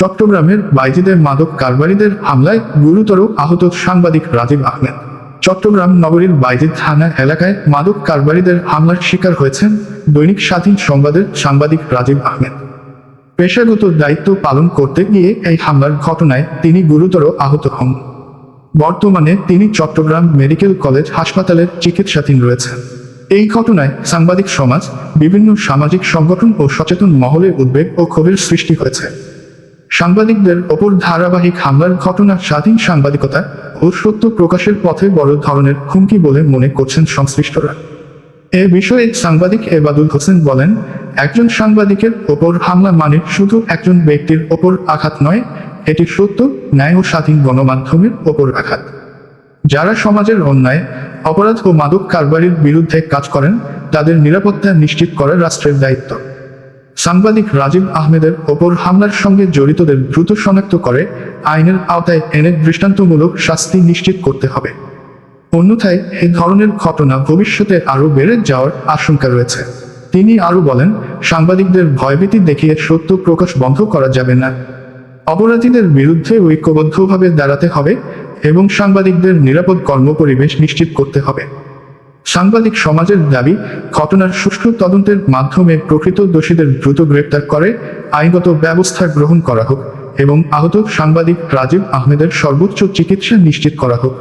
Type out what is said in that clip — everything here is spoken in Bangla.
চট্টগ্রামের বাইজিদের মাদক কারবারিদের হামলায় গুরুতর আহত সাংবাদিক রাজীব আহমেদ। চট্টগ্রাম নগরীর বাইজিদ থানা এলাকায় মাদক কারবারিদের হামলার শিকার হয়েছেন দৈনিক স্বাধীন সংবাদের সাংবাদিক রাজীব আহমেদ। পেশাগত দায়িত্ব পালন করতে গিয়ে এই হামলার ঘটনায় তিনি গুরুতর আহত হন। বর্তমানে তিনি চট্টগ্রাম মেডিকেল কলেজ হাসপাতালের চিকিৎসাধীন রয়েছেন। এই ঘটনায় সাংবাদিক সমাজ, বিভিন্ন সামাজিক সংগঠন ও সচেতন মহলে উদ্বেগ ও ক্ষোভের সৃষ্টি হয়েছে। সাংবাদিকদের ওপর ধারাবাহিক হামলার ঘটনা স্বাধীন সাংবাদিকতা ও সত্য প্রকাশের পথে বড় ধরনের হুমকি বলে মনে করছেন সংশ্লিষ্টরা। এ বিষয়ে সাংবাদিক এবাদুল হোসেন বলেন, একজন সাংবাদিকের ওপর হামলা মানে শুধু একজন ব্যক্তির ওপর আঘাত নয়, এটি সত্য, ন্যায় ও স্বাধীন গণমাধ্যমের ওপর আঘাত। যারা সমাজের অন্যায়, অপরাধ ও মাদক কারবারির বিরুদ্ধে কাজ করেন তাদের নিরাপত্তা নিশ্চিত করা রাষ্ট্রের দায়িত্ব। সাংবাদিক রাজীব আহমেদের ওপর হামলার সঙ্গে জড়িতদের দ্রুত শনাক্ত করে আইনের আওতায় এনে দৃষ্টান্তমূলক শাস্তি নিশ্চিত করতে হবে। অন্যথায় এ ধরনের ঘটনা ভবিষ্যতে আরও বেড়ে যাওয়ার আশঙ্কা রয়েছে। তিনি আরও বলেন, সাংবাদিকদের ভয়ভীতি দেখিয়ে সত্য প্রকাশ বন্ধ করা যাবে না। অপরাধীদের বিরুদ্ধে ঐক্যবদ্ধভাবে দাঁড়াতে হবে এবং সাংবাদিকদের নিরাপদ কর্মপরিবেশ নিশ্চিত করতে হবে। সাংবাদিক সমাজের দাবি, ঘটনার সুষ্ঠু তদন্তের মাধ্যমে প্রকৃত দোষীদের দ্রুত গ্রেপ্তার করে আইনগত ব্যবস্থা গ্রহণ করা হোক এবং আহত সাংবাদিক রাজীব আহমেদের সর্বোচ্চ চিকিৎসা নিশ্চিত করা হোক।